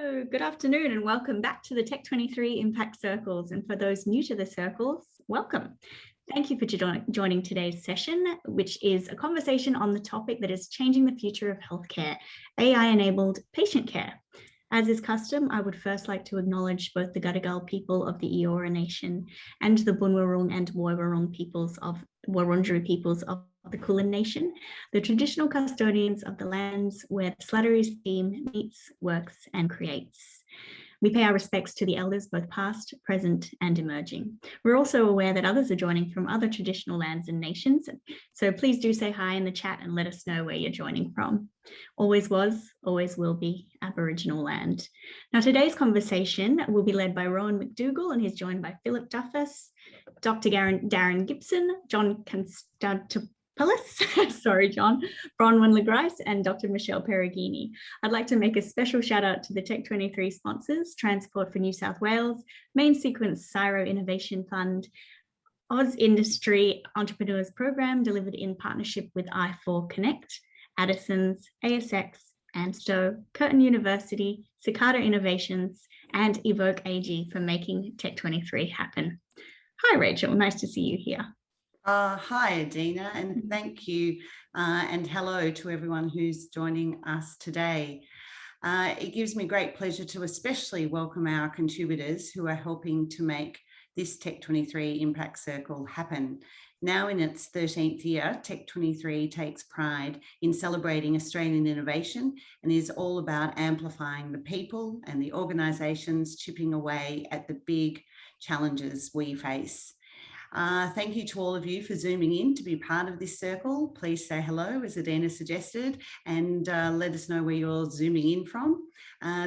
Hello, good afternoon and welcome back to the Tech23 Impact Circles. And for those new to the circles, welcome. Thank you for joining today's session, which is a conversation on the topic that is changing the future of healthcare, AI-enabled patient care. As is custom, I would first like to acknowledge both the Gadigal people of the Eora Nation and the Bunwurrung and Wurrung peoples of Wurundjeri peoples of the Kulin Nation, the traditional custodians of the lands where the Slatterys theme meets, works, and creates. We pay our respects to the elders, both past, present, and emerging. We're also aware that others are joining from other traditional lands and nations, so please do say hi in the chat and let us know where you're joining from. Always was, always will be Aboriginal land. Now, today's conversation will be led by Rohan McDougall, and he's joined by Philip Daffas, Dr. Darren Gibson, John Konstantopoulos, sorry, John, Bronwyn Grice, and Dr. Michelle Perugini. I'd like to make a special shout out to the Tech23 sponsors, Transport for New South Wales, Main Sequence Cyro Innovation Fund, Oz Industry Entrepreneurs Program delivered in partnership with i4 Connect, Addison's, ASX, ANSTO, Curtin University, Cicada Innovations, and Evoke AG for making Tech23 happen. Hi, Rachel, nice to see you here. Hi, Adina, and thank you, and hello to everyone who's joining us today. It gives me great pleasure to especially welcome our contributors who are helping to make this Tech23 Impact Circle happen. Now in its 13th year, Tech23 takes pride in celebrating Australian innovation and is all about amplifying the people and the organisations chipping away at the big challenges we face. Thank you to all of you for zooming in to be part of this circle. Please say hello, as Adina suggested, and let us know where you're zooming in from.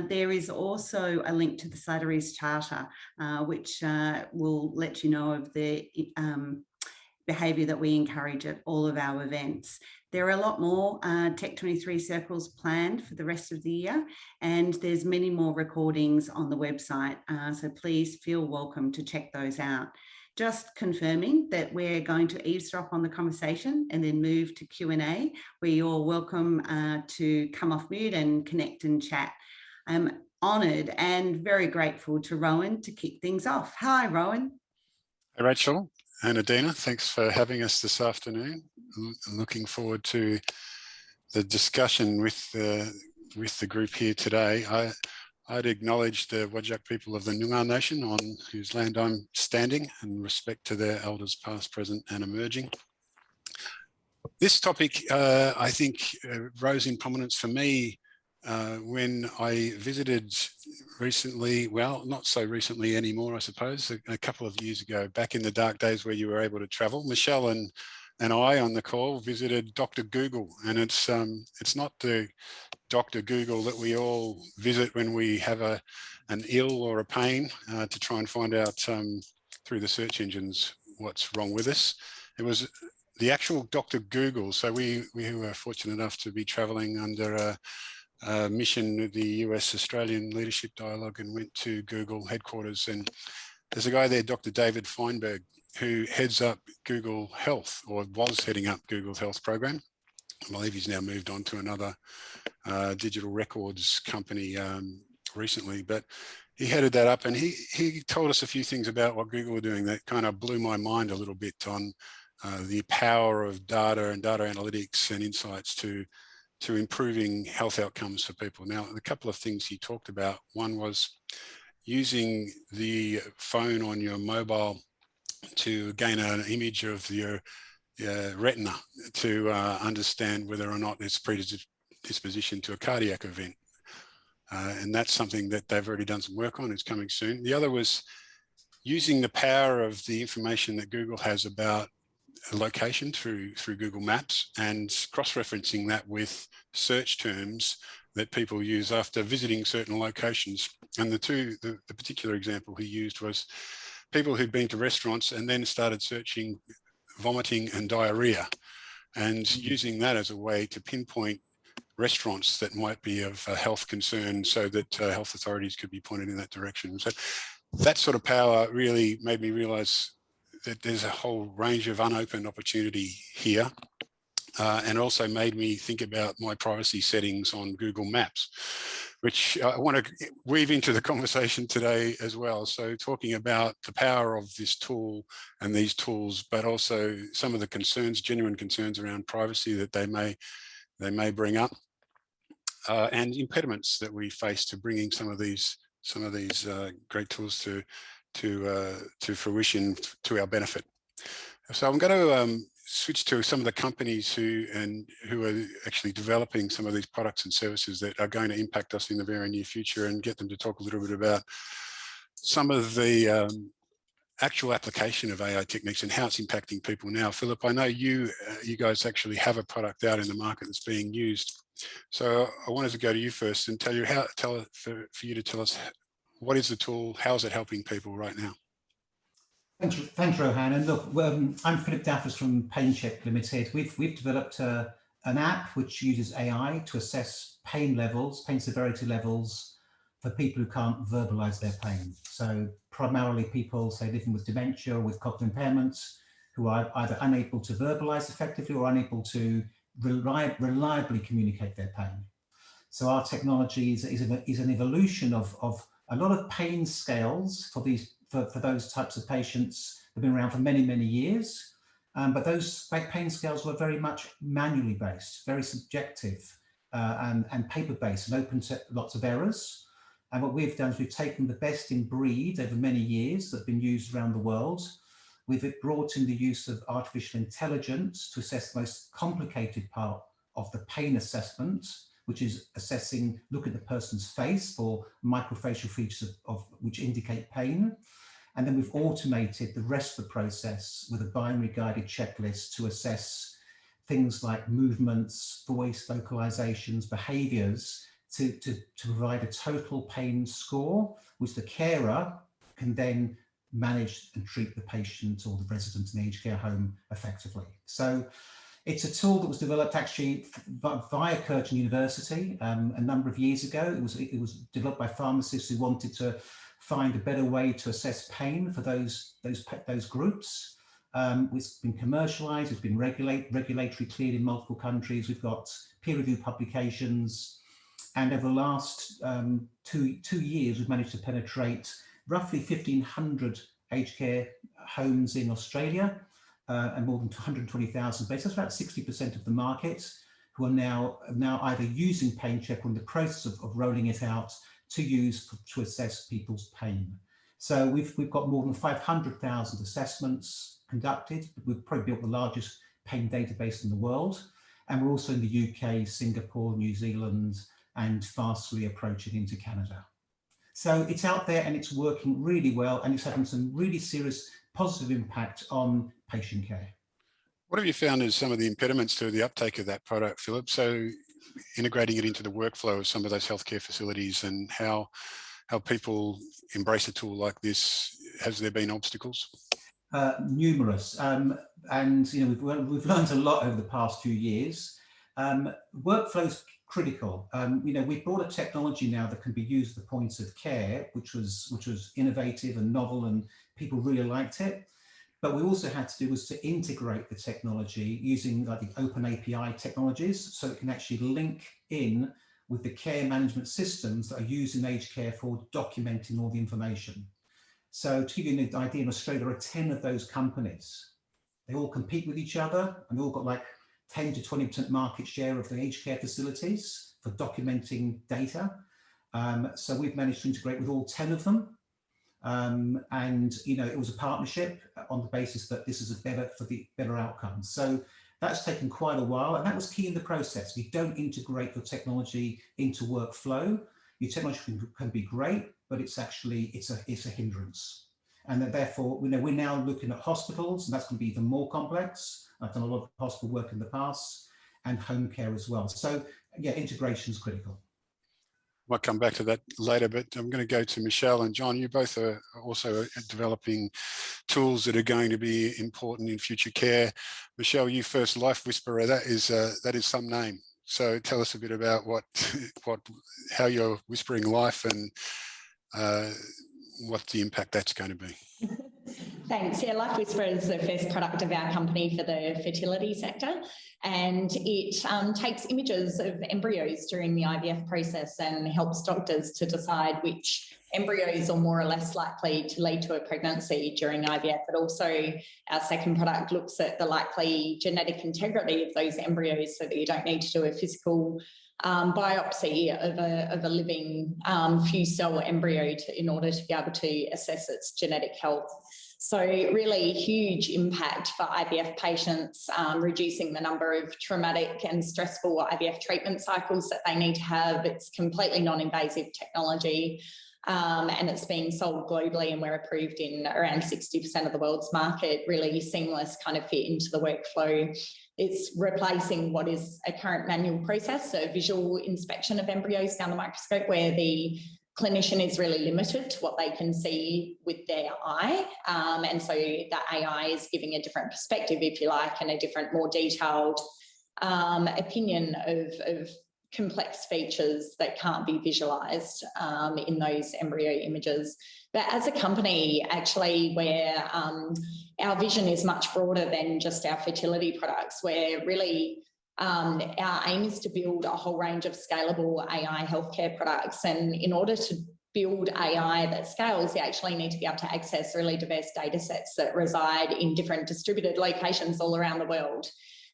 There is also a link to the Slatterys Charter, which will let you know of the behaviour that we encourage at all of our events. There are a lot more Tech23 circles planned for the rest of the year, and there's many more recordings on the website, so please feel welcome to check those out. Just confirming that we're going to eavesdrop on the conversation and then move to Q&A, where you're welcome to come off mute and connect and chat. I'm honoured and very grateful to Rohan to kick things off. Hi, Rohan. Hey, Rachel and Adina, thanks for having us this afternoon. I'm looking forward to the discussion with the group here today. I'd acknowledge the Whadjuk people of the Noongar Nation on whose land I'm standing, and respect to their elders past, present and emerging. This topic, I think, rose in prominence for me when I visited recently, well, not so recently anymore, I suppose, a couple of years ago, back in the dark days where you were able to travel. Michelle and I on the call visited Dr. Google, and it's not the Dr. Google that we all visit when we have an ill or a pain to try and find out through the search engines what's wrong with us. It was the actual Dr. Google. So we were fortunate enough to be traveling under a mission with the US-Australian Leadership Dialogue, and went to Google headquarters. And there's a guy there, Dr. David Feinberg, who heads up Google Health, or was heading up Google's health program. I believe he's now moved on to another digital records company recently, but he headed that up, and he told us a few things about what Google were doing that kind of blew my mind a little bit on the power of data and data analytics and insights to improving health outcomes for people. Now, a couple of things he talked about. One was using the phone on your mobile to gain an image of your retina to understand whether or not it's predisposition to a cardiac event. And that's something that they've already done some work on. It's coming soon. The other was using the power of the information that Google has about location through Google Maps, and cross-referencing that with search terms that people use after visiting certain locations. And the particular example he used was people who'd been to restaurants and then started searching vomiting and diarrhea, and using that as a way to pinpoint restaurants that might be of health concern, so that health authorities could be pointed in that direction. So that sort of power really made me realize that there's a whole range of unopened opportunity here. and also made me think about my privacy settings on Google Maps, which I want to weave into the conversation today as well. So talking about the power of this tool and these tools, but also some of the concerns, genuine concerns around privacy that they may bring up, and impediments that we face to bringing some of these great tools to fruition to our benefit. So I'm going to switch to some of the companies who are actually developing some of these products and services that are going to impact us in the very near future, and get them to talk a little bit about some of the actual application of AI techniques and how it's impacting people now. Philip, I know you guys actually have a product out in the market that's being used. So I wanted to go to you first and tell you for you to tell us what is the tool, how is it helping people right now? Thanks, Rohan. And look, I'm Philip Daffas from PainChek Limited. We've developed an app which uses AI to assess pain severity levels for people who can't verbalize their pain. So primarily people, say, living with dementia or with cognitive impairments, who are either unable to verbalize effectively or unable to reliably communicate their pain. So our technology is an evolution of a lot of pain scales for those types of patients that have been around for many, many years. But those pain scales were very much manually based, very subjective, and paper-based, and open to lots of errors. And what we've done is we've taken the best in breed over many years that have been used around the world. We've brought in the use of artificial intelligence to assess the most complicated part of the pain assessment, which is look at the person's face for microfacial features which indicate pain. And then we've automated the rest of the process with a binary guided checklist to assess things like movements, voice vocalizations, behaviors, to provide a total pain score, which the carer can then manage and treat the patient or the resident in the aged care home effectively. So it's a tool that was developed actually via Curtin University a number of years ago. It was developed by pharmacists who wanted to find a better way to assess pain for those groups. It's been commercialized, it's been regulatory cleared in multiple countries. We've got peer-reviewed publications, and over the last 2 years, we've managed to penetrate roughly 1,500 aged care homes in Australia, and more than 220,000 beds. That's about 60% of the market, who are now either using PainChek or in the process of rolling it out to assess people's pain. So we've got more than 500,000 assessments conducted. We've probably built the largest pain database in the world. And we're also in the UK, Singapore, New Zealand, and fastly approaching into Canada. So it's out there and it's working really well, and it's having some really serious positive impact on patient care. What have you found as some of the impediments to the uptake of that product, Philip? So integrating it into the workflow of some of those healthcare facilities, and how people embrace a tool like this, has there been obstacles? Numerous, and we've learned a lot over the past few years. Workflow's critical. We've brought a technology now that can be used at the points of care, which was innovative and novel, and people really liked it. But we also had to do was to integrate the technology using like the open API technologies, so it can actually link in with the care management systems that are used in aged care for documenting all the information. So to give you an idea, in Australia, there are 10 of those companies. They all compete with each other, and they all got like 10 to 20% market share of the aged care facilities for documenting data. So we've managed to integrate with all 10 of them. And it was a partnership on the basis that this is better outcomes. So that's taken quite a while, and that was key in the process. You don't integrate your technology into workflow. Your technology can be great, but it's a hindrance. And that therefore, we're now looking at hospitals, and that's going to be even more complex. I've done a lot of hospital work in the past, and home care as well. So yeah, integration is critical. Might come back to that later, but I'm going to go to Michelle and John. You both are also developing tools that are going to be important in future care. Michelle, you first, LifeWhisper, that is some name. So tell us a bit about how you're whispering life and what the impact that's going to be. Thanks. Yeah, LifeWhisper is the first product of our company for the fertility sector, and it takes images of embryos during the IVF process and helps doctors to decide which embryos are more or less likely to lead to a pregnancy during IVF. But also our second product looks at the likely genetic integrity of those embryos so that you don't need to do a physical biopsy of a living fused cell embryo in order to be able to assess its genetic health. So really huge impact for IVF patients, reducing the number of traumatic and stressful IVF treatment cycles that they need to have. It's completely non-invasive technology, and it's being sold globally, and we're approved in around 60% of the world's market. Really seamless kind of fit into the workflow. It's replacing what is a current manual process, so visual inspection of embryos down the microscope, where the clinician is really limited to what they can see with their eye. And so the AI is giving a different perspective, if you like, and a different, more detailed opinion of complex features that can't be visualised in those embryo images. But as a company, actually, where our vision is much broader than just our fertility products, where really our aim is to build a whole range of scalable AI healthcare products. And in order to build AI that scales, you actually need to be able to access really diverse data sets that reside in different distributed locations all around the world.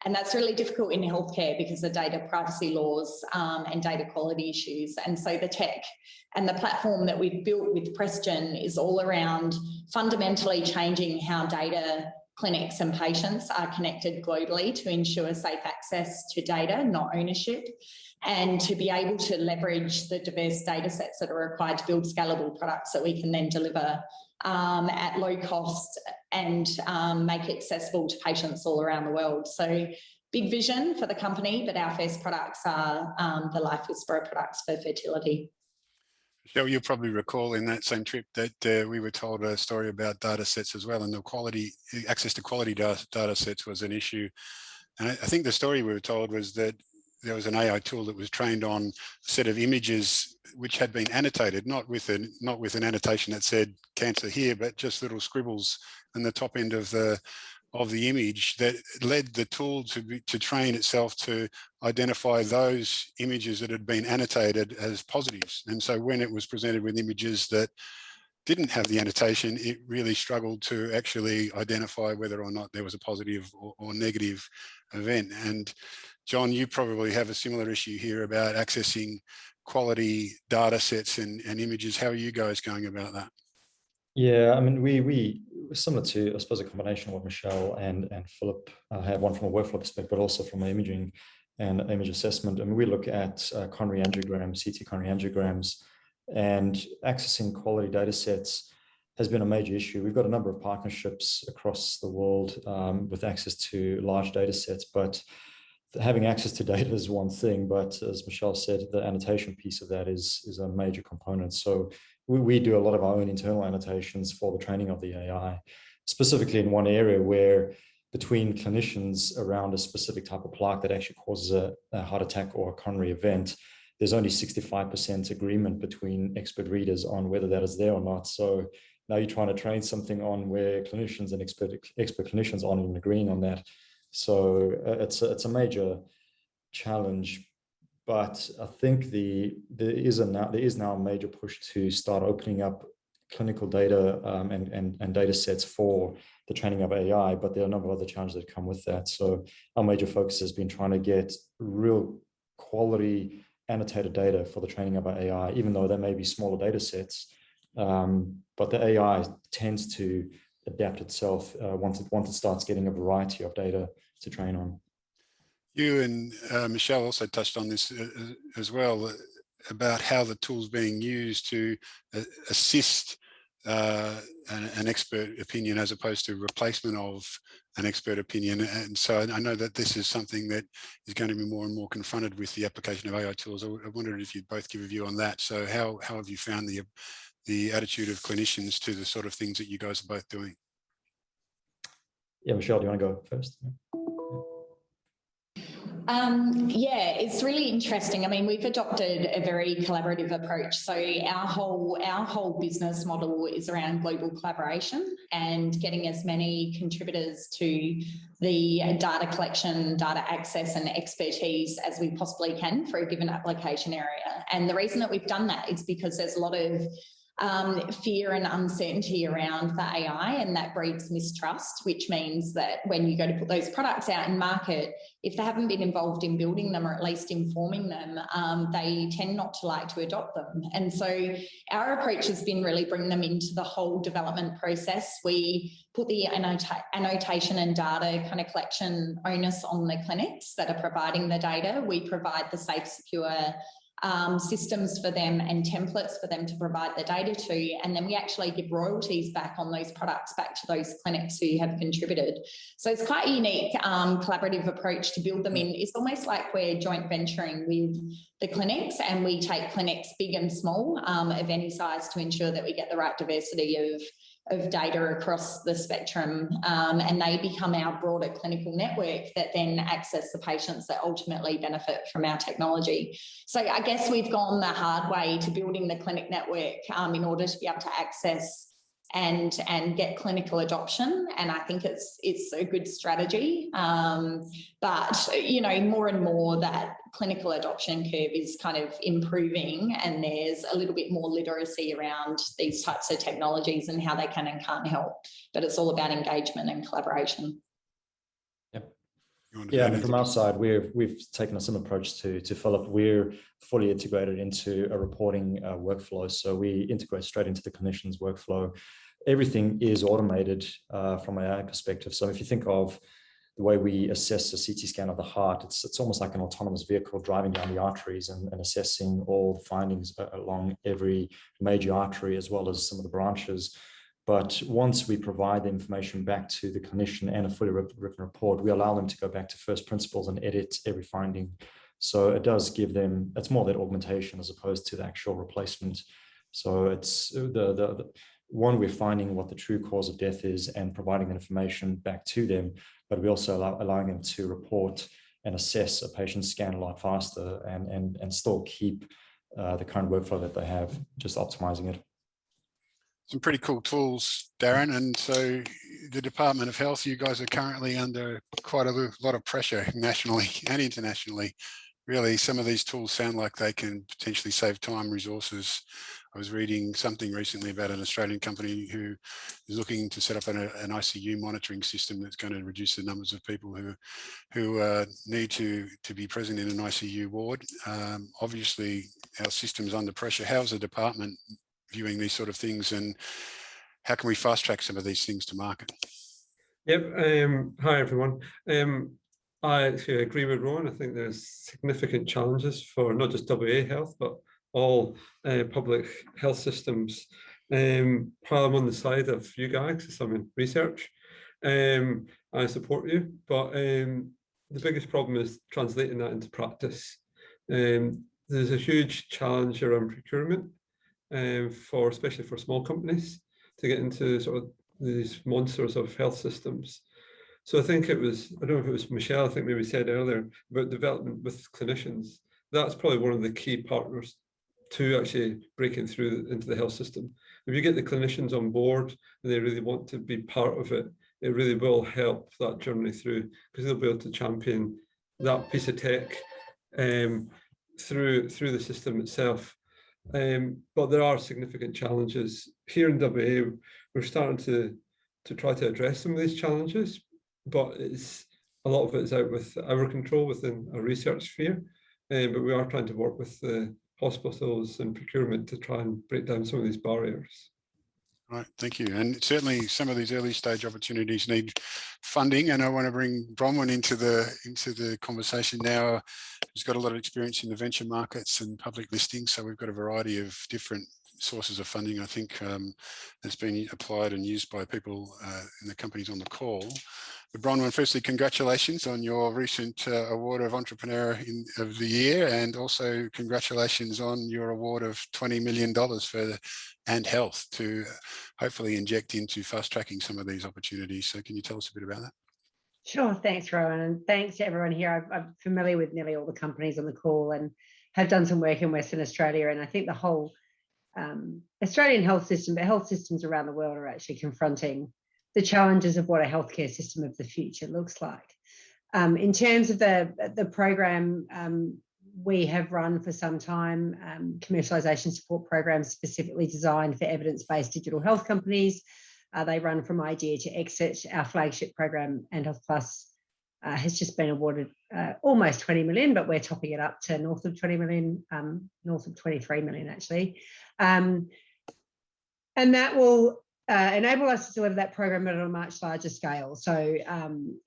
And that's really difficult in healthcare because of data privacy laws and data quality issues. And so the tech and the platform that we've built with Presagen is all around fundamentally changing how data clinics and patients are connected globally to ensure safe access to data, not ownership, and to be able to leverage the diverse data sets that are required to build scalable products that we can then deliver at low cost and make accessible to patients all around the world. So big vision for the company, but our first products are the LifeWhisper products for fertility. Michelle, you'll probably recall in that same trip that we were told a story about data sets as well, and the quality, access to quality data sets was an issue. And I think the story we were told was that there was an AI tool that was trained on a set of images which had been annotated, not with an annotation that said cancer here, but just little scribbles in the top end of the image that led the tool to train itself to identify those images that had been annotated as positives. And so when it was presented with images that didn't have the annotation, it really struggled to actually identify whether or not there was a positive or negative event. And John, you probably have a similar issue here about accessing quality data sets and images. How are you guys going about that? Yeah, I mean, we similar to, I suppose, a combination of what Michelle and Philip had, one from a workflow perspective, but also from an imaging and image assessment. I mean, we look at coronary angiograms, CT coronary angiograms, and accessing quality data sets has been a major issue. We've got a number of partnerships across the world with access to large data sets, but having access to data is one thing, but as Michelle said, the annotation piece of that is a major component. So we do a lot of our own internal annotations for the training of the AI, specifically in one area where between clinicians around a specific type of plaque that actually causes a heart attack or a coronary event, there's only 65% agreement between expert readers on whether that is there or not. So now you're trying to train something on where clinicians and expert clinicians aren't even agreeing on that. So it's a major challenge, but I think there is now a major push to start opening up clinical data and data sets for the training of AI, but there are a number of other challenges that come with that. So our major focus has been trying to get real quality annotated data for the training of our AI, even though there may be smaller data sets, but the AI tends to adapt itself once it starts getting a variety of data to train on. You and Michelle also touched on this as well, about how the tool's being used to assist an expert opinion as opposed to replacement of an expert opinion. And so I know that this is something that is going to be more and more confronted with the application of AI tools. I wondered if you'd both give a view on that. So how have you found the attitude of clinicians to the sort of things that you guys are both doing? Yeah, Michelle, do you want to go first? Yeah, it's really interesting. I mean, we've adopted a very collaborative approach. So our whole business model is around global collaboration and getting as many contributors to the data collection, data access and expertise as we possibly can for a given application area. And the reason that we've done that is because there's a lot of fear and uncertainty around the AI, and that breeds mistrust, which means that when you go to put those products out in market, if they haven't been involved in building them or at least informing them, they tend not to like to adopt them. And so our approach has been really bring them into the whole development process. We put the annotation and data kind of collection onus on the clinics that are providing the data. We provide the safe, secure systems for them and templates for them to provide the data to, and then we actually give royalties back on those products back to those clinics who have contributed. So it's quite a unique collaborative approach to build them in. It's almost like we're joint venturing with the clinics, and we take clinics big and small of any size to ensure that we get the right diversity of data across the spectrum, and they become our broader clinical network that then access the patients that ultimately benefit from our technology. So I guess we've gone the hard way to building the clinic network in order to be able to access and get clinical adoption, and I think it's a good strategy. But you know, more and more that clinical adoption curve is kind of improving, and there's a little bit more literacy around these types of technologies and how they can and can't help. But it's all about engagement and collaboration. Yep. Yeah, and from our side, we've taken a similar approach to Philip. We're fully integrated into a reporting workflow, so we integrate straight into the clinician's workflow. Everything is automated from an AI perspective. So if you think of the way we assess a CT scan of the heart, it's almost like an autonomous vehicle driving down the arteries and assessing all the findings along every major artery as well as some of the branches. But once we provide the information back to the clinician and a fully written report, we allow them to go back to first principles and edit every finding. So it does give them, it's more that augmentation as opposed to the actual replacement. So it's the one, we're finding what the true cause of death is and providing information back to them, but we also allowing them to report and assess a patient's scan a lot faster and still keep the current workflow that they have, just optimizing it. Some pretty cool tools, Darren. And so the Department of Health, you guys are currently under quite a lot of pressure nationally and internationally. Really, some of these tools sound like they can potentially save time, resources. I was reading something recently about an Australian company who is looking to set up an ICU monitoring system that's going to reduce the numbers of people who need to be present in an ICU ward. Obviously, our system's under pressure. How's the department viewing these sort of things, and how can we fast track some of these things to market? Yep. Hi, everyone. I actually agree with Rohan. I think there's significant challenges for not just WA Health, but all public health systems. While I'm on the side of you guys, because I'm in research, I support you, but the biggest problem is translating that into practice. There's a huge challenge around procurement, especially for small companies to get into sort of these monsters of health systems. So I think it was, I don't know if it was Michelle, I think maybe said earlier about development with clinicians. That's probably one of the key partners to actually breaking through into the health system. If you get the clinicians on board and they really want to be part of it, it really will help that journey through, because they'll be able to champion that piece of tech through the system itself. But there are significant challenges. Here in WA, we're starting to try to address some of these challenges, but a lot of it is out with our control within our research sphere. But we are trying to work with the hospitals and procurement to try and break down some of these barriers. Right, thank you. And certainly some of these early stage opportunities need funding, and I want to bring Bronwyn into the conversation now. Who's got a lot of experience in the venture markets and public listings, so we've got a variety of different sources of funding, I think, that's been applied and used by people in the companies on the call. But Bronwyn, firstly, congratulations on your recent award of Entrepreneur of the Year, and also congratulations on your award of $20 million for ANDHealth to hopefully inject into fast tracking some of these opportunities. So can you tell us a bit about that? Sure, thanks, Rohan, and thanks to everyone here. I'm familiar with nearly all the companies on the call and have done some work in Western Australia, and I think the whole Australian health system, but health systems around the world are actually confronting the challenges of what a healthcare system of the future looks like. In terms of the program we have run for some time, commercialisation support programs specifically designed for evidence-based digital health companies. They run from idea to exit. Our flagship program, ANDHealth Plus, has just been awarded almost 20 million, but we're topping it up to north of 20 million, north of 23 million actually. And that will enable us to deliver that program at a much larger scale. So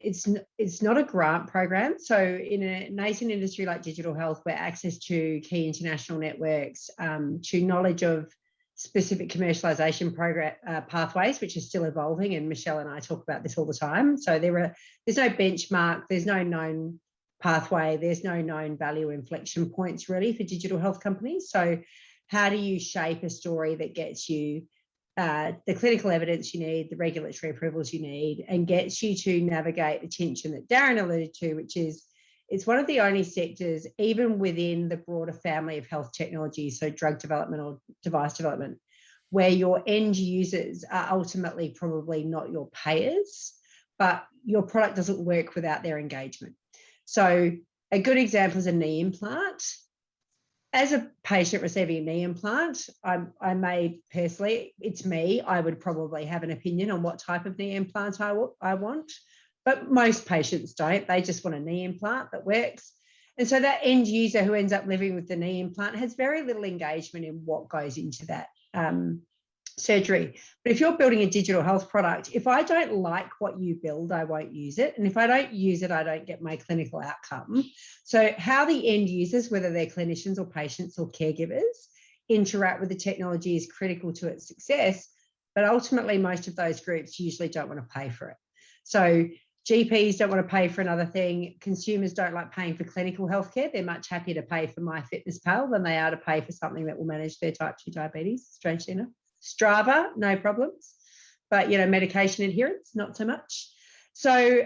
it's not a grant program. So in a nascent industry like digital health, where access to key international networks, to knowledge of specific commercialisation program pathways, which are still evolving, and Michelle and I talk about this all the time. So there's no benchmark, there's no known pathway, there's no known value inflection points really for digital health companies. So how do you shape a story that gets you the clinical evidence you need, the regulatory approvals you need, and gets you to navigate the tension that Darren alluded to, which is it's one of the only sectors, even within the broader family of health technology, so drug development or device development, where your end users are ultimately probably not your payers, but your product doesn't work without their engagement. So a good example is a knee implant. As a patient receiving a knee implant, I may personally, it's me, I would probably have an opinion on what type of knee implant I want. But most patients don't. They just want a knee implant that works. And so that end user who ends up living with the knee implant has very little engagement in what goes into that surgery. But if you're building a digital health product, if I don't like what you build, I won't use it. And if I don't use it, I don't get my clinical outcome. So how the end users, whether they're clinicians or patients or caregivers, interact with the technology is critical to its success. But ultimately, most of those groups usually don't want to pay for it. So GPs don't want to pay for another thing. Consumers don't like paying for clinical healthcare. They're much happier to pay for MyFitnessPal than they are to pay for something that will manage their type 2 diabetes, strangely enough. Strava, no problems. But, medication adherence, not so much. So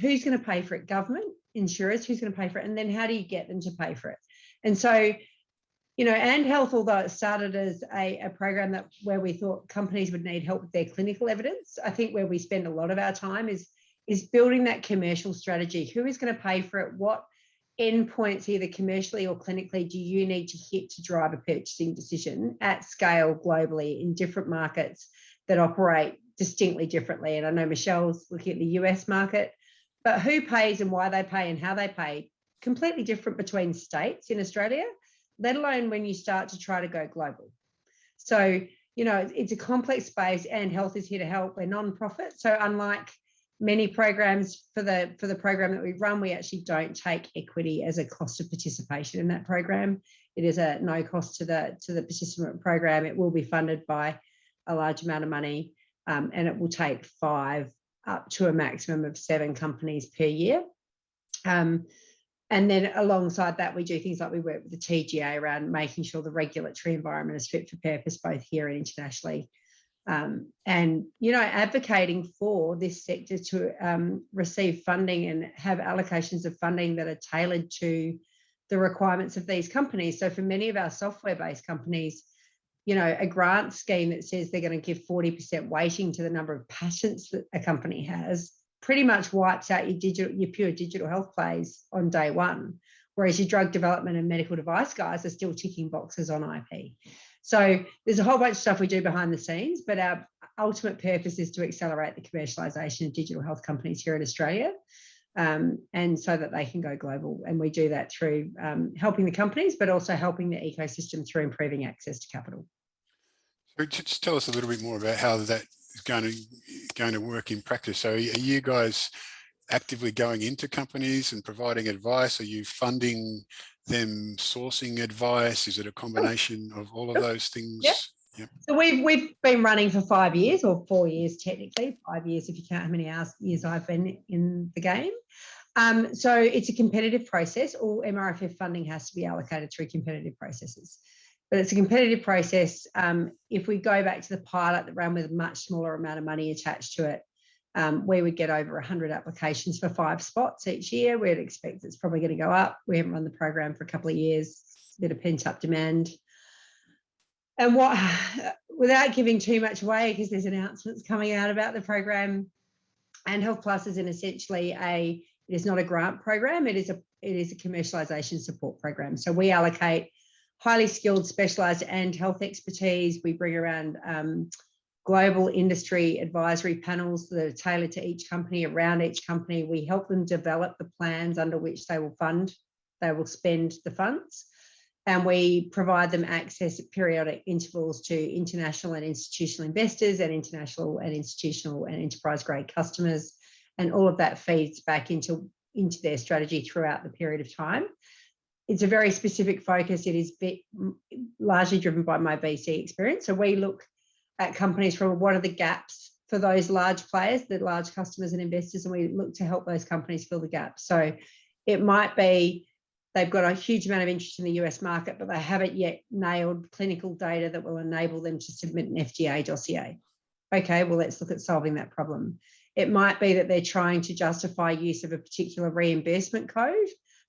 who's going to pay for it? Government, insurers, who's going to pay for it? And then how do you get them to pay for it? And so, ANDHealth, although it started as a program where we thought companies would need help with their clinical evidence, I think where we spend a lot of our time is building that commercial strategy. Who is going to pay for it? What endpoints, either commercially or clinically, do you need to hit to drive a purchasing decision at scale globally in different markets that operate distinctly differently? And I know Michelle's looking at the US market, but who pays and why they pay and how they pay, completely different between states in Australia, let alone when you start to try to go global. So, it's a complex space, and health is here to help. We're non-profit. So unlike many programs, for the program that we run, we actually don't take equity as a cost of participation in that program. It is a no cost to the participant program. It will be funded by a large amount of money, and it will take 5 up to a maximum of 7 companies per year. And then alongside that, we do things like we work with the TGA around making sure the regulatory environment is fit for purpose, both here and internationally. And, advocating for this sector to receive funding and have allocations of funding that are tailored to the requirements of these companies. So for many of our software-based companies, a grant scheme that says they're going to give 40% weighting to the number of patients that a company has pretty much wipes out your pure digital health plays on day one, whereas your drug development and medical device guys are still ticking boxes on IP. So there's a whole bunch of stuff we do behind the scenes, but our ultimate purpose is to accelerate the commercialisation of digital health companies here in Australia, and so that they can go global. And we do that through helping the companies, but also helping the ecosystem through improving access to capital. So just tell us a little bit more about how that is going to work in practice. So are you guys actively going into companies and providing advice? Are you funding them sourcing advice? Is it a combination of all of those things? Yep. So we've been running for 5 years, or 4 years technically, 5 years if you count how many years I've been in the game. So it's a competitive process. All MRFF funding has to be allocated through competitive processes. But it's a competitive process. If we go back to the pilot that ran with a much smaller amount of money attached to it, we would get over 100 applications for 5 spots each year. We'd expect it's probably going to go up. We haven't run the program for a couple of years, a bit of pent-up demand. And without giving too much away, because there's announcements coming out about the program, ANDHealth Plus is essentially it is not a grant program, it is a commercialisation support program. So we allocate highly skilled, specialised ANDHealth expertise. We bring around global industry advisory panels that are tailored to each company, around each company. We help them develop the plans under which they will spend the funds. And we provide them access at periodic intervals to international and institutional investors and international and institutional and enterprise grade customers. And all of that feeds back into their strategy throughout the period of time. It's a very specific focus. It is largely driven by my VC experience. So we look at companies from what are the gaps for those large players, the large customers and investors, and we look to help those companies fill the gaps. So it might be they've got a huge amount of interest in the US market, but they haven't yet nailed clinical data that will enable them to submit an FDA dossier. Okay, well, let's look at solving that problem. It might be that they're trying to justify use of a particular reimbursement code,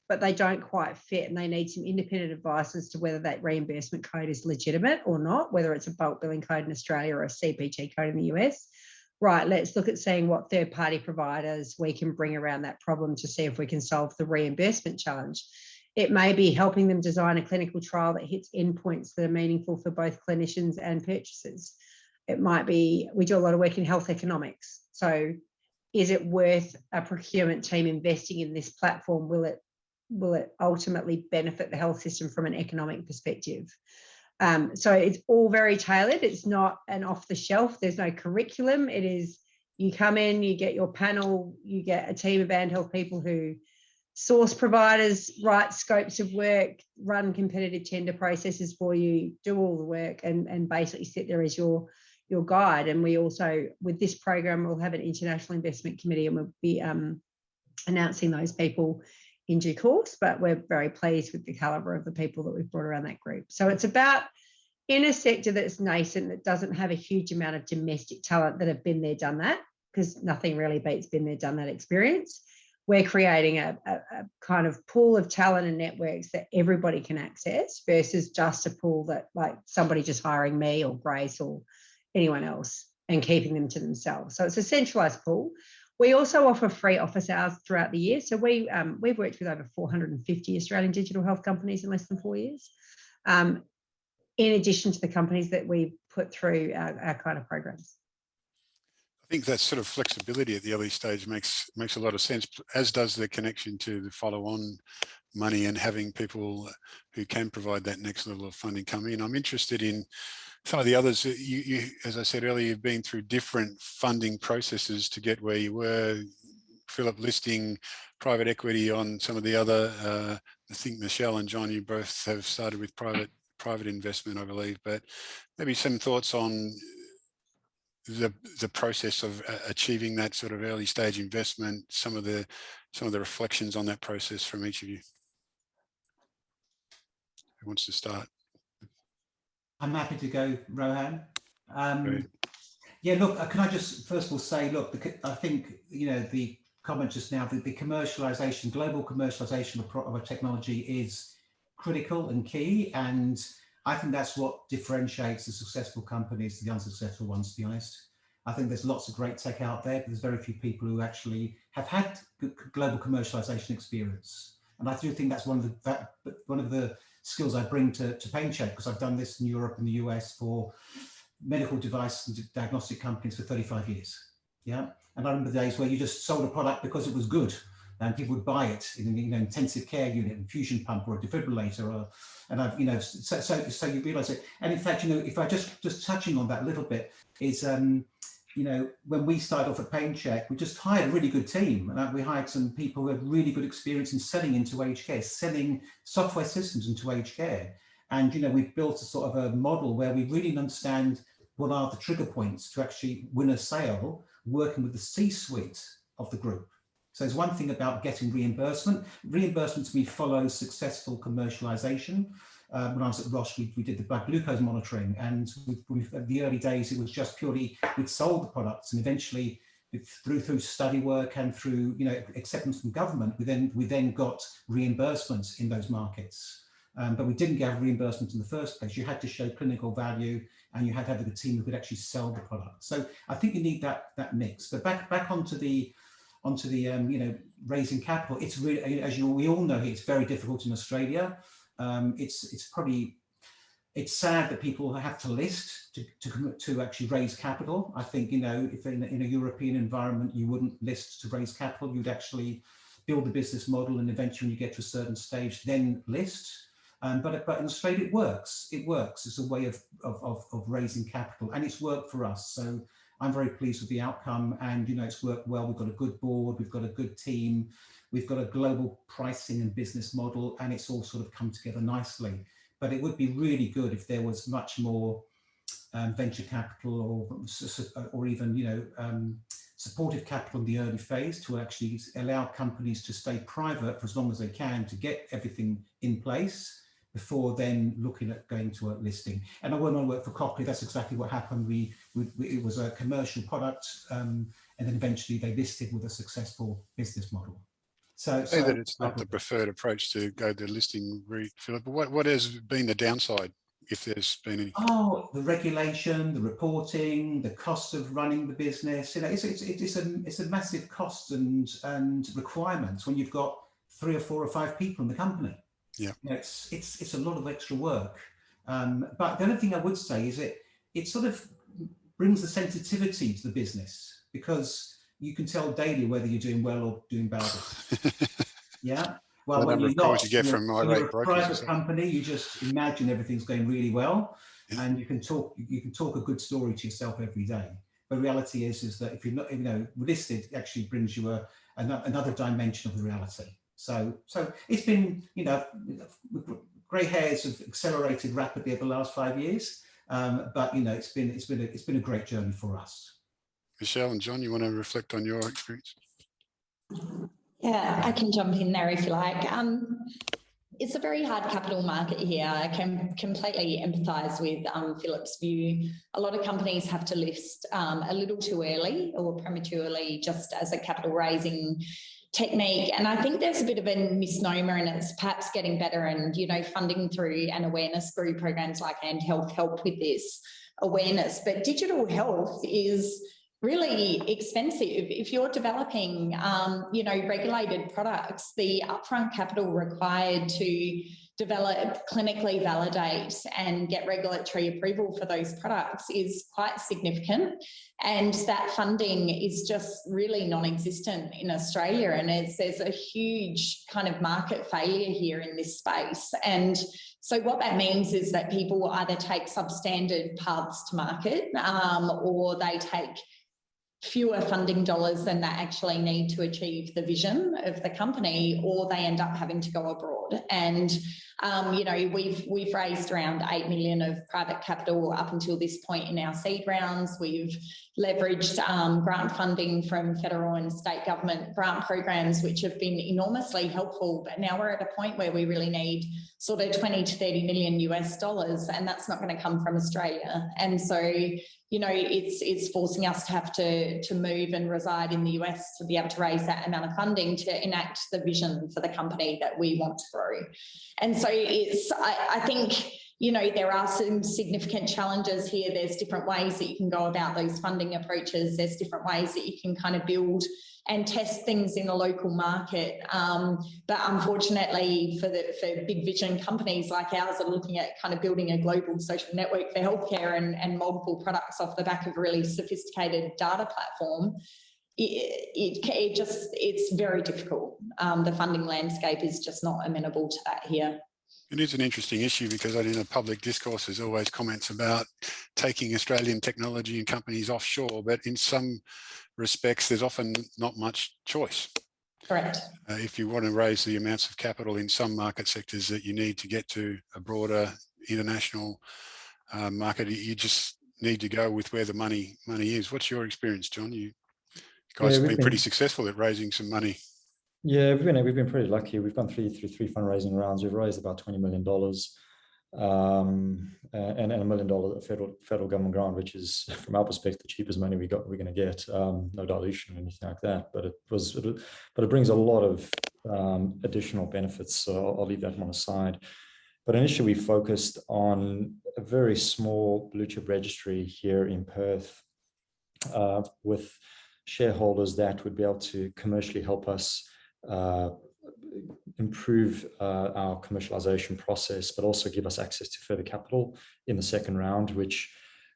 but they don't quite fit and they need some independent advice as to whether that reimbursement code is legitimate or not, whether it's a bulk billing code in Australia or a CPT code in the US. Right, let's look at seeing what third-party providers we can bring around that problem to see if we can solve the reimbursement challenge. It may be helping them design a clinical trial that hits endpoints that are meaningful for both clinicians and purchasers. It might be, we do a lot of work in health economics. So is it worth a procurement team investing in this platform? Will it ultimately benefit the health system from an economic perspective? So it's all very tailored. It's not an off the shelf. There's no curriculum. It is, you come in, you get your panel, you get a team of ANDHealth people who source providers, write scopes of work, run competitive tender processes for you, do all the work and basically sit there as your guide. And we also, with this program, we'll have an international investment committee and we'll be announcing those people in due course, but we're very pleased with the calibre of the people that we've brought around that group. So it's about, in a sector that's nascent, that doesn't have a huge amount of domestic talent that have been there, done that, because nothing really beats been there, done that experience. We're creating a kind of pool of talent and networks that everybody can access versus just a pool that like somebody just hiring me or Grice or anyone else and keeping them to themselves. So it's a centralised pool. We also offer free office hours throughout the year. So we've worked with over 450 Australian digital health companies in less than 4 years, in addition to the companies that we put through our kind of programs. I think that sort of flexibility at the early stage makes a lot of sense, as does the connection to the follow-on money and having people who can provide that next level of funding come in. I'm interested in some of the others. You, as I said earlier, you've been through different funding processes to get where you were. Philip listing private equity on some of the other. I think Michelle and John, you both have started with private investment, I believe. But maybe some thoughts on the process of achieving that sort of early stage investment. Some of the reflections on that process from each of you. Who wants to start? I'm happy to go, Rohan. Yeah, look, can I just first of all say, look, I think, you know, the comment just now, that the commercialization, global commercialization of a technology is critical and key. And I think that's what differentiates the successful companies to the unsuccessful ones, to be honest. I think there's lots of great tech out there, but there's very few people who actually have had good global commercialization experience. And I do think that's one of the skills I bring to PainChek, because I've done this in Europe and the US for medical device and diagnostic companies for 35 years. Yeah. And I remember the days where you just sold a product because it was good and people would buy it in an intensive care unit, infusion pump or a defibrillator, and I've, so you realize it. And in fact, if I just touching on that a little bit is, when we started off at PainChek, we just hired a really good team. And we hired some people who had really good experience in selling into aged care, selling software systems into aged care. And, we've built a sort of a model where we really understand what are the trigger points to actually win a sale, working with the C-suite of the group. So there's one thing about getting reimbursement. Reimbursement to me follows successful commercialization. When I was at Roche, we did the blood glucose monitoring, and in the early days, it was just purely, we'd sold the products, and eventually through study work and through acceptance from government, we then got reimbursements in those markets. But we didn't get reimbursement in the first place. You had to show clinical value, and you had to have a team who could actually sell the product. So I think you need that mix. But back onto the raising capital. It's really, as we all know, it's very difficult in Australia. It's sad that people have to list to actually raise capital. I think, if in a European environment, you wouldn't list to raise capital, you'd actually build a business model, and eventually when you get to a certain stage, then list. But in Australia, it works. It works. It's a way of raising capital, and it's worked for us. So I'm very pleased with the outcome, and it's worked well. We've got a good board, we've got a good team, we've got a global pricing and business model, and it's all sort of come together nicely. But it would be really good if there was much more venture capital or even supportive capital in the early phase to actually allow companies to stay private for as long as they can to get everything in place before then looking at going to a listing. And when I worked for Cochlea, that's exactly what happened. It was a commercial product, and then eventually they listed with a successful business model. So that it's not the preferred approach to go the listing route, Philip. What has been the downside, if there's been any? Oh, the regulation, the reporting, the cost of running the business. It's a massive cost and requirements when you've got 3 or 4 or 5 people in the company. Yeah, it's a lot of extra work. But the other thing I would say is it sort of brings the sensitivity to the business, because you can tell daily whether you're doing well or doing bad. Yeah. Well, when you're not, you get from you're a private company, you just imagine everything's going really well, and you can talk a good story to yourself every day. But reality is that if you're not, listed, actually brings you another dimension of the reality. So it's been, grey hairs have accelerated rapidly over the last 5 years, but it's been a great journey for us. Michelle and John, you want to reflect on your experience? Yeah, I can jump in there if you like. It's a very hard capital market here. I can completely empathise with Philip's view. A lot of companies have to list a little too early or prematurely, just as a capital raising technique. And I think there's a bit of a misnomer, and it's perhaps getting better, and funding through an awareness group programs like ANDHealth help with this awareness. But digital health is really expensive. If you're developing, regulated products, the upfront capital required to develop, clinically validate and get regulatory approval for those products is quite significant. And that funding is just really non-existent in Australia. And there's a huge kind of market failure here in this space. And so what that means is that people will either take substandard paths to market, or they take fewer funding dollars than they actually need to achieve the vision of the company, or they end up having to go abroad. And we've raised around 8 million of private capital up until this point in our seed rounds. We've leveraged grant funding from federal and state government grant programs, which have been enormously helpful. But now we're at a point where we really need sort of 20 to 30 million US dollars, and that's not going to come from Australia. And so it's forcing us to have to move and reside in the US to be able to raise that amount of funding to enact the vision for the company that we want to grow. And so I think, there are some significant challenges here. There's different ways that you can go about those funding approaches. There's different ways that you can kind of build and test things in the local market. But unfortunately for big vision companies like ours are looking at kind of building a global social network for healthcare and multiple products off the back of a really sophisticated data platform, it's very difficult. The funding landscape is just not amenable to that here. It is an interesting issue because in the public discourse there's always comments about taking Australian technology and companies offshore, but in some respects there's often not much choice. Correct. If you want to raise the amounts of capital in some market sectors that you need to get to a broader international market, you just need to go with where the money is. What's your experience, John? You guys have been pretty successful at raising some money. Yeah, we've been pretty lucky. We've gone through 3 fundraising rounds. We've raised about $20 million. and $1 million federal government grant, which is, from our perspective, the cheapest money we're going to get. No dilution or anything like that, but it brings a lot of additional benefits. So I'll leave that one aside. But initially, we focused on a very small blue chip registry here in Perth with shareholders that would be able to commercially help us improve our commercialization process, but also give us access to further capital in the second round, which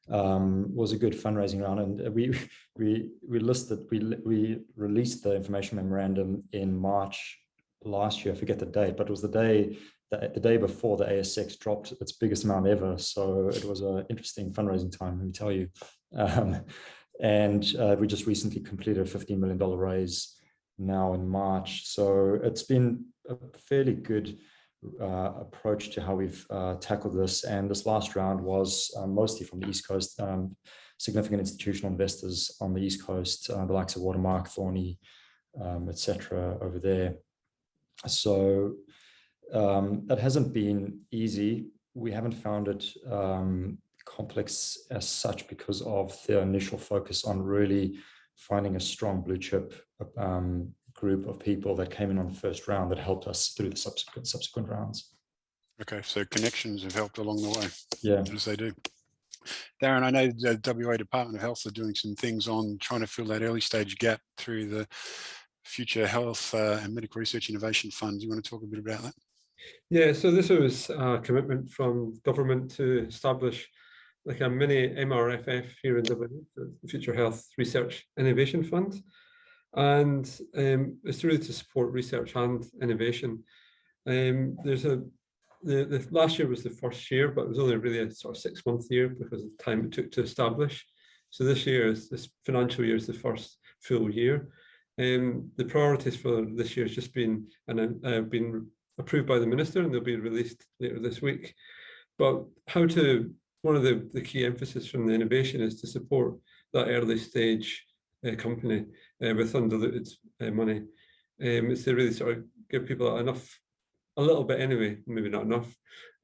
was a good fundraising round. And we released the information memorandum in March last year. I forget the date, but it was the day before the ASX dropped its biggest amount ever. So it was an interesting fundraising time, let me tell you. And we just recently completed a $15 million raise now in March. So it's been a fairly good approach to how we've tackled this. And this last round was mostly from the East Coast, significant institutional investors on the East Coast, the likes of Watermark, Thorney, etc. over there. So it hasn't been easy. We haven't found it complex as such because of the initial focus on really finding a strong blue chip group of people that came in on the first round that helped us through the subsequent rounds. Okay, so connections have helped along the way. Yeah, as they do. Darren, I know the WA Department of Health are doing some things on trying to fill that early stage gap through the Future Health and Medical Research Innovation Fund. Do you want to talk a bit about that? Yeah, so this was a commitment from government to establish like a mini MRFF here in WA, the Future Health Research Innovation Fund. And it's really to support research and innovation. The last year was the first year, but it was only really a sort of 6-month year because of the time it took to establish. So this financial year is the first full year. The priorities for this year has just been approved by the Minister, and they'll be released later this week. But one of the key emphasis from the innovation is to support that early stage company with undiluted money. It's to really sort of give people a little bit anyway, maybe not enough,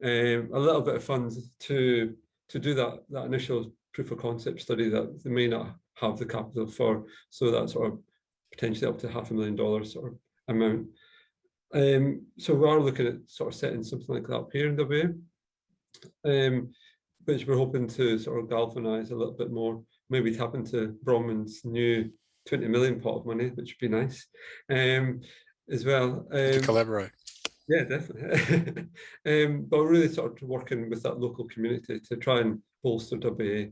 a little bit of funds to do that initial proof of concept study that they may not have the capital for. So that's sort of potentially up to $500,000 sort of amount. So we are looking at sort of setting something like that up here in WA, which we're hoping to sort of galvanise a little bit more, maybe tap into Bronwyn's new 20 million pot of money, which would be nice as well. To collaborate. Yeah, definitely. But really sort of working with that local community to try and bolster WA.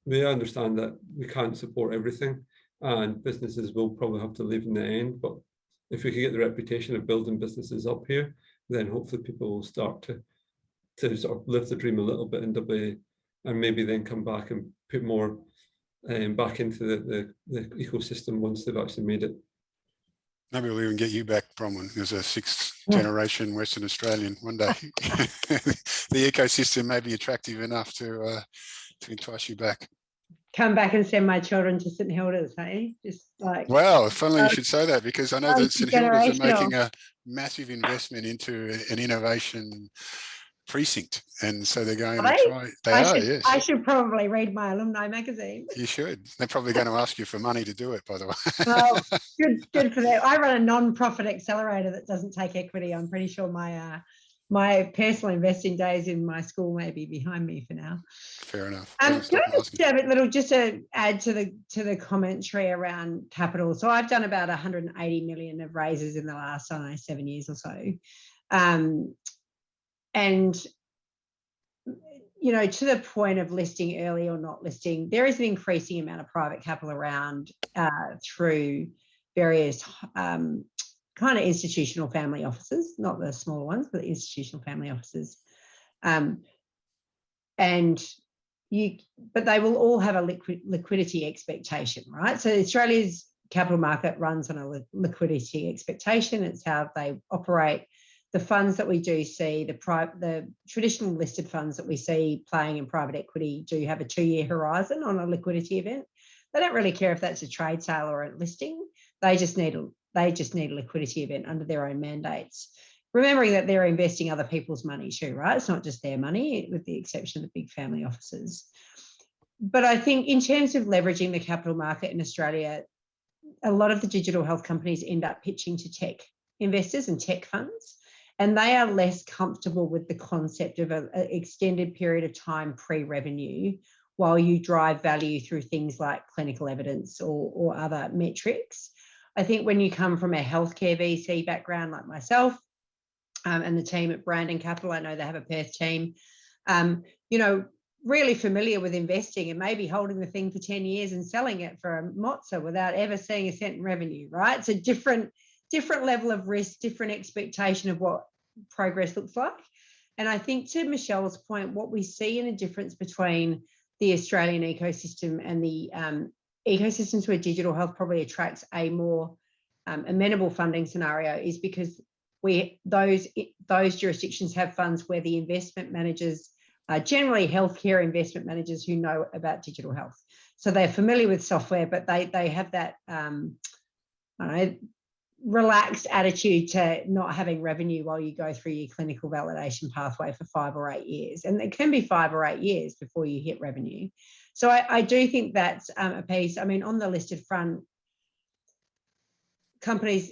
We understand that we can't support everything and businesses will probably have to leave in the end, but if we could get the reputation of building businesses up here, then hopefully people will start to sort of live the dream a little bit in WA and maybe then come back and put more back into the ecosystem once they've actually made it. Maybe we'll even get you back, Bronwyn, as a 6th generation Western Australian one day. The ecosystem may be attractive enough to entice you back. Come back and send my children to St Hilda's, hey? Just like. Well, funnily you should say that, because I know that St Hilda's are making a massive investment into an innovation precinct, and so they're going to try. Yes. I should probably read my alumni magazine. You should. They're probably going to ask you for money to do it, by the way. Well, good for that. I run a non-profit accelerator that doesn't take equity. I'm pretty sure my personal investing days in my school may be behind me for now. Fair enough. Can I just have a little, just to add to the commentary around capital? So I've done about 180 million of raises in the last, I don't know, 7 years or so. And, you know, to the point of listing early or not listing, there is an increasing amount of private capital around through various kind of institutional family offices, not the smaller ones, but the institutional family offices. But they will all have a liquidity expectation, right? So Australia's capital market runs on a liquidity expectation. It's how they operate. The funds that we do see, the traditional listed funds that we see playing in private equity do have a 2-year horizon on a liquidity event. They don't really care if that's a trade sale or a listing. They just need a liquidity event under their own mandates. remembering that they're investing other people's money too, right? It's not just their money, with the exception of the big family offices. But I think in terms of leveraging the capital market in Australia, a lot of the digital health companies end up pitching to tech investors and tech funds, and they are less comfortable with the concept of an extended period of time pre-revenue while you drive value through things like clinical evidence or other metrics. I think when you come from a healthcare VC background like myself, and the team at Brandon Capital, I know they have a Perth team, really familiar with investing and maybe holding the thing for 10 years and selling it for a mozza without ever seeing a cent in revenue, right? It's a different level of risk, different expectation of what progress looks like. And I think, to Michelle's point, what we see in a difference between the Australian ecosystem and the ecosystems where digital health probably attracts a more amenable funding scenario is because those jurisdictions have funds where the investment managers are generally healthcare investment managers who know about digital health. So they're familiar with software, but they have that relaxed attitude to not having revenue while you go through your clinical validation pathway for 5 or 8 years. And it can be 5 or 8 years before you hit revenue. So I do think that's a piece. I mean, on the listed front, companies,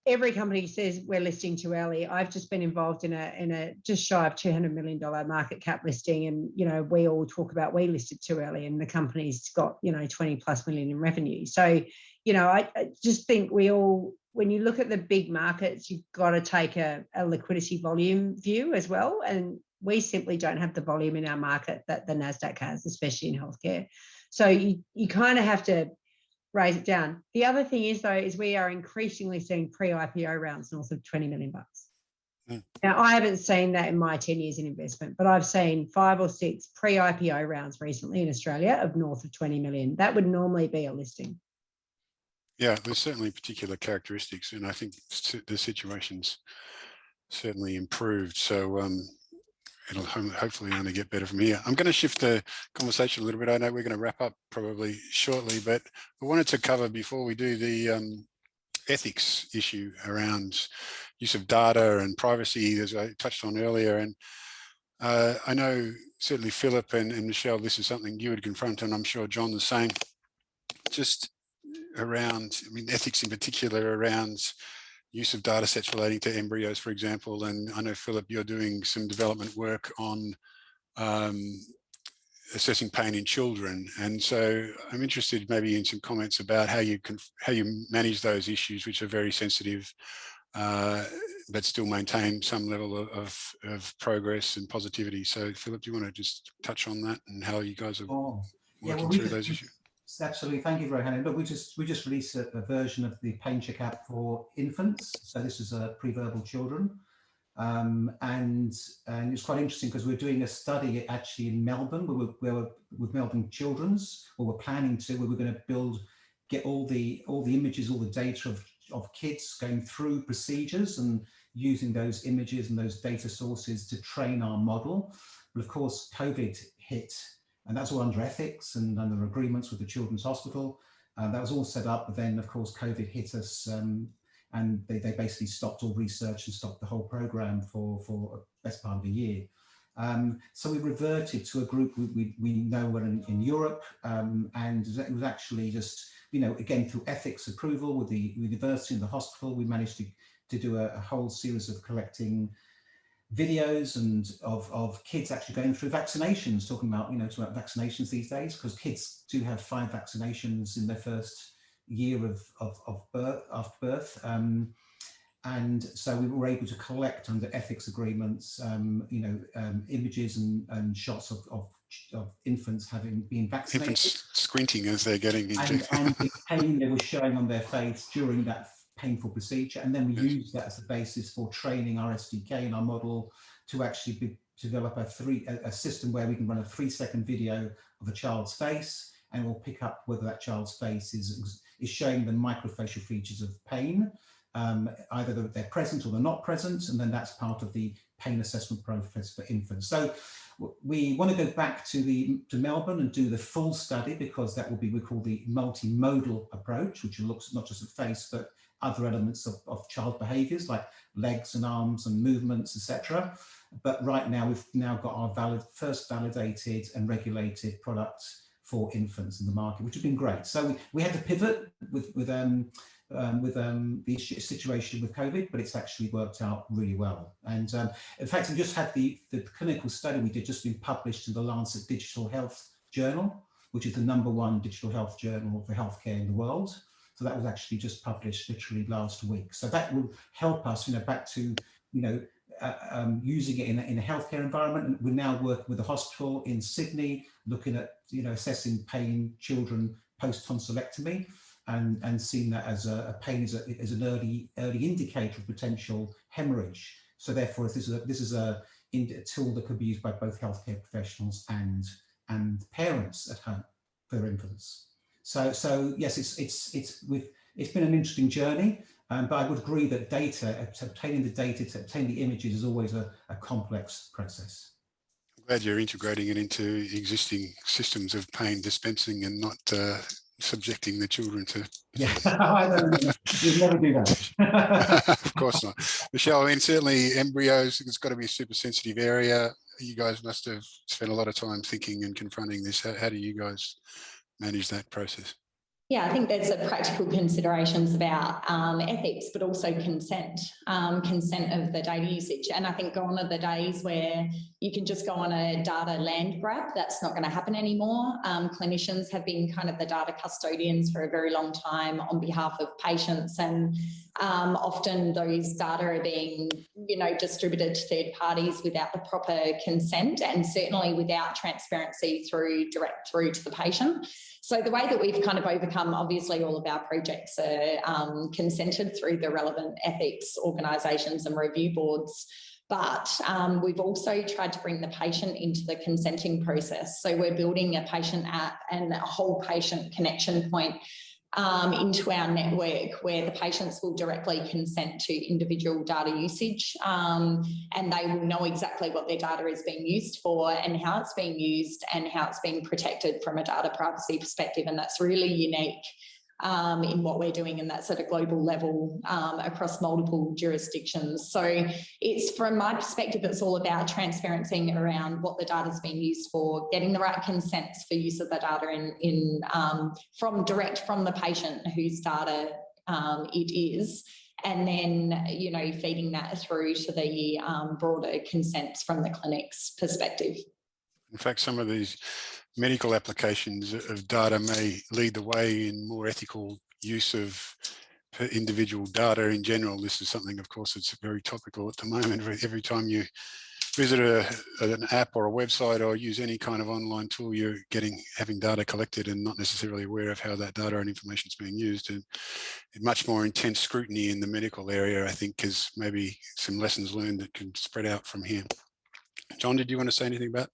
every company says we're listing too early. I've just been involved in a just shy of $200 million market cap listing, and we all talk about we listed too early, and the company's got 20+ million in revenue. So I just think when you look at the big markets, you've got to take a liquidity volume view as well, and we simply don't have the volume in our market that the NASDAQ has, especially in healthcare. So you kind of have to raise it down. The other thing is, though, is we are increasingly seeing pre-IPO rounds north of $20 million. Now, I haven't seen that in my 10 years in investment, but I've seen 5 or 6 pre-IPO rounds recently in Australia of north of 20 million. That would normally be a listing. Yeah, there's certainly particular characteristics, and I think the situation's certainly improved. So it'll hopefully only get better from here. I'm going to shift the conversation a little bit. I know we're going to wrap up probably shortly, but I wanted to cover, before we do, the ethics issue around use of data and privacy, as I touched on earlier. And I know certainly Philip and Michelle, this is something you would confront, and I'm sure John the same, just around, ethics in particular around use of data sets relating to embryos, for example. And I know, Philip, you're doing some development work on assessing pain in children. And so I'm interested maybe in some comments about how you manage those issues, which are very sensitive, but still maintain some level of progress and positivity. So Philip, do you want to just touch on that and how you guys are working through those issues? Absolutely, thank you, Rohan. Look, we just released a version of the PainChek app for infants. So this is pre-verbal children, and it's quite interesting because we're doing a study actually in Melbourne with Melbourne Children's, where we're planning to, where we're going to get all the images, all the data of kids going through procedures and using those images and those data sources to train our model. But of course, COVID hit. And that's all under ethics and under agreements with the Children's Hospital. That was all set up, but then of course COVID hit us, and they basically stopped all research and stopped the whole program for the best part of a year. So we reverted to a group we know were in Europe, and it was actually just, again, through ethics approval with the university and the hospital, we managed to do a whole series of collecting videos and of kids actually going through vaccinations, talking about vaccinations these days, because kids do have 5 vaccinations in their first year of birth, after birth, and so we were able to collect under ethics agreements, images and shots of infants having been vaccinated. Infants squinting as they're getting into and the pain they were showing on their face during that painful procedure, and then we use that as the basis for training our SDK and our model to actually develop a system where we can run a 3-second video of a child's face, and we'll pick up whether that child's face is showing the microfacial features of pain, either they're present or they're not present, and then that's part of the pain assessment process for infants. So we want to go back to Melbourne and do the full study, because that will be, we call the multimodal approach, which looks not just at face, but other elements of child behaviours like legs and arms and movements, etc. But right now, we've now got our first validated and regulated products for infants in the market, which have been great. So we had to pivot with the situation with COVID, but it's actually worked out really well. And in fact, we just had the clinical study we did just been published in the Lancet Digital Health Journal, which is the #1 digital health journal for healthcare in the world. So that was actually just published literally last week. So that will help us, back to, using it in a healthcare environment. And we're now working with a hospital in Sydney, looking at, assessing pain children post tonsillectomy, and seeing that as a pain is an early indicator of potential hemorrhage. So therefore, this is a tool that could be used by both healthcare professionals and parents at home for their infants. So yes, it's been an interesting journey, but I would agree that obtaining the data, to obtain the images is always a complex process. I'm glad you're integrating it into existing systems of pain dispensing and not subjecting the children to. Yeah, I don't know. You'd never do that. Of course not. Michelle, I mean, certainly embryos, it's got to be a super sensitive area. You guys must have spent a lot of time thinking and confronting this. How do you guys manage that process? Yeah, I think there's practical considerations about ethics, but also consent of the data usage. And I think gone are the days where you can just go on a data land grab. That's not going to happen anymore. Clinicians have been kind of the data custodians for a very long time on behalf of patients, and often those data are being, distributed to third parties without the proper consent, and certainly without transparency direct through to the patient. So the way that we've kind of overcome, obviously all of our projects are consented through the relevant ethics organisations and review boards, but we've also tried to bring the patient into the consenting process. So we're building a patient app and a whole patient connection point into our network, where the patients will directly consent to individual data usage, and they will know exactly what their data is being used for and how it's being used and how it's being protected from a data privacy perspective. And that's really unique in what we're doing in that sort of global level across multiple jurisdictions. So it's, from my perspective, it's all about transparency around what the data is being used for, getting the right consents for use of the data from the patient whose data it is, and then feeding that through to the broader consents from the clinic's perspective. In fact, some of these medical applications of data may lead the way in more ethical use of individual data in general. This is something, of course, that's very topical at the moment. Every time you visit an app or a website or use any kind of online tool, you're having data collected and not necessarily aware of how that data and information is being used. And much more intense scrutiny in the medical area, I think, is maybe some lessons learned that can spread out from here. John, did you want to say anything about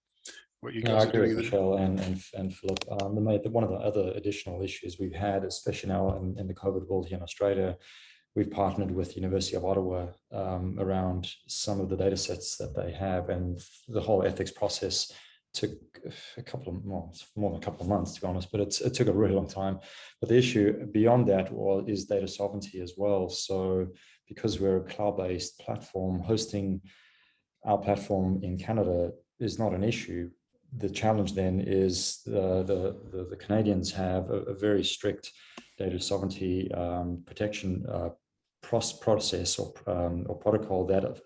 what you guys are doing? I agree with Michelle and Philip. One of the other additional issues we've had, especially now in the COVID world here in Australia, we've partnered with the University of Ottawa around some of the data sets that they have, and the whole ethics process took more than a couple of months, to be honest, but it took a really long time. But the issue beyond that is data sovereignty as well. So because we're a cloud-based platform, hosting our platform in Canada is not an issue. The challenge then is the Canadians have a very strict data sovereignty protection process or protocol that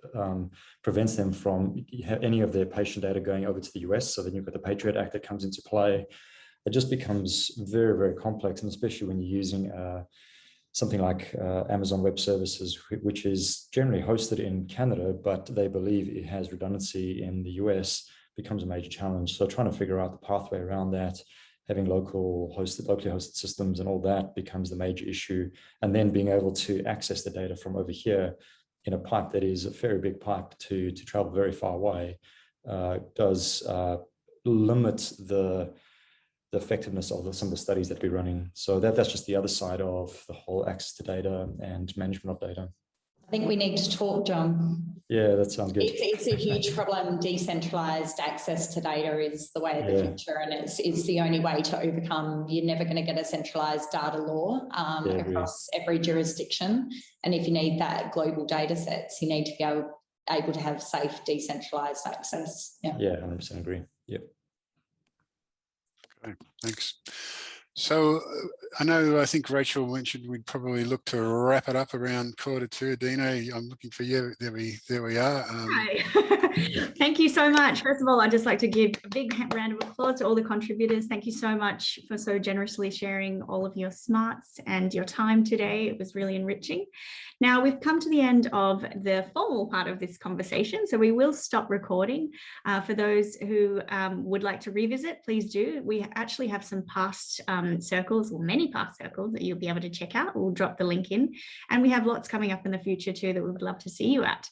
prevents them from any of their patient data going over to the US. So then you've got the Patriot Act that comes into play. It just becomes very, very complex, and especially when you're using something like Amazon Web Services, which is generally hosted in Canada, but they believe it has redundancy in the US, becomes a major challenge. So trying to figure out the pathway around that, having locally hosted systems and all that becomes the major issue. And then being able to access the data from over here in a pipe that is a very big pipe to travel very far away does limit the effectiveness of some of the studies that we're running. So that's just the other side of the whole access to data and management of data. I think we need to talk, John. Yeah, that sounds good. It's a huge problem. Decentralised access to data is the way of the future, and it's the only way to overcome. You're never going to get a centralised data law across every jurisdiction. And if you need that global data sets, you need to be able to have safe, decentralised access. Yeah, 100% agree. Yep. Okay, thanks. So I think Rachel mentioned we'd probably look to wrap it up around 1:45. Adina, I'm looking for you. There we are. Hi. Thank you so much. First of all, I'd just like to give a big round of applause to all the contributors. Thank you so much for so generously sharing all of your smarts and your time today. It was really enriching. Now we've come to the end of the formal part of this conversation, so we will stop recording. For those who would like to revisit, please do. We actually have some past circles, or many past circles, that you'll be able to check out. We'll drop the link in, and we have lots coming up in the future too that we would love to see you at.